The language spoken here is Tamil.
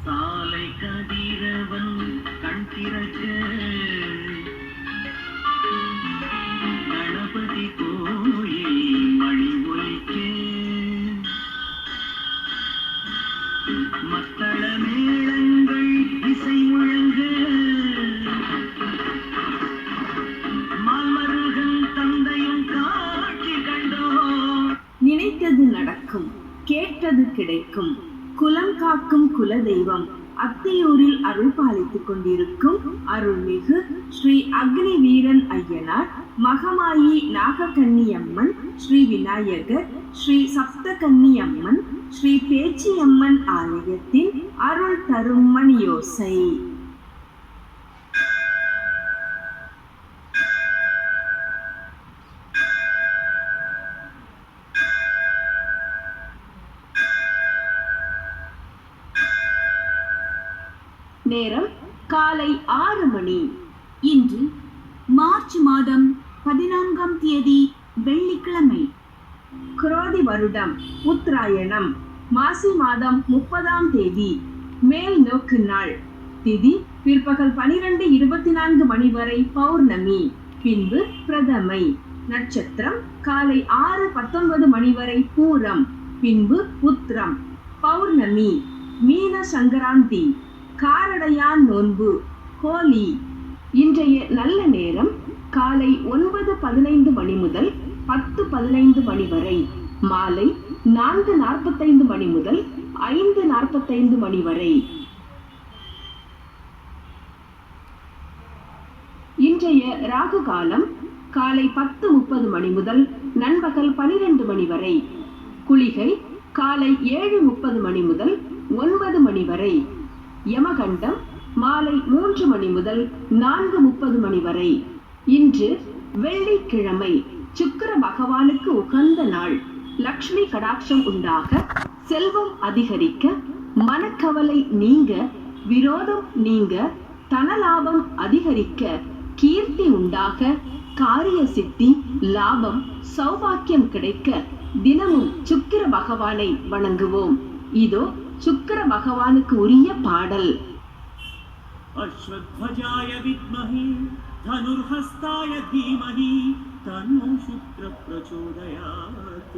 சாலை கதிரவன் கண் திறக்க கணபதி கோயில் மணி ஒலிக்க மத்தள மேளங்கள் இசை முழங்க மால்மருகன் தந்தையும் காட்சி கண்டோ. நினைத்தது நடக்கும், கேட்டது கிடைக்கும். குலம் காக்கும் குல தெய்வம் அத்தியூரில் அருள் பாலித்துக் கொண்டிருக்கும் அருள்மிகு ஸ்ரீ அக்னி வீரன் ஐயனார், மகமாயி நாகக்கன்னியம்மன், ஸ்ரீ விநாயகர், ஸ்ரீ சப்தகன்னியம்மன், ஸ்ரீ பேச்சியம்மன் ஆலயத்தின் அருள் தரும் மணியோசை. நேரம் காலை 6 மணி. இன்று மார்ச் மாதம் 14ஆம் தேதி வெள்ளிக்கிழமை. குரோதி வருடம் உத்தராயணம் மாசி மாதம் 30ஆம் தேதி மேல் நோக்கு நாள். திதி பிற்பகல் 12:24 மணி வரை பௌர்ணமி, பின்பு பிரதமை. நட்சத்திரம் காலை 6:19 மணி வரை பூரம், பின்பு உத்திரம். பௌர்ணமி மீன சங்கராந்தி, காரடையான் நோன்பு, ஹோலி. இன்றைய நல்ல நேரம் காலை 9:15 மணி முதல் 10:15 மணி வரை, மாலை 4:45 மணி முதல் 5:45 மணி வரை. இன்றைய ராகு காலம் காலை 10:30 மணி முதல் நண்பகல் 12 மணி வரை. குளிகை காலை 7:30 மணி முதல் 9 மணி வரை. யமகண்டம் மாலை 3 மணி முதல் 4:30 மணி வரை. இன்று வெள்ளிக்கிழமை, சுக்கிர பகவானுக்கு உகந்த நாள். லக்ஷ்மி கடாட்சம் உண்டாக, செல்வம் அதிகரிக்க, மனக்கவலை நீங்க, விரோதம் நீங்க, தனலாபம் அதிகரிக்க, கீர்த்தி உண்டாக, காரிய சித்தி, லாபம், சௌபாக்கியம் கிடைக்க தினமும் சுக்கிர பகவானை வணங்குவோம். இதோ சுக்கிர பகவானுக்கு உரிய பாடல். அஸ்வத்வஜாய வித்மஹி தனுர்ஹஸ்தாய தீமஹி தன்னோ சுக்ர பிரச்சோதயாத்.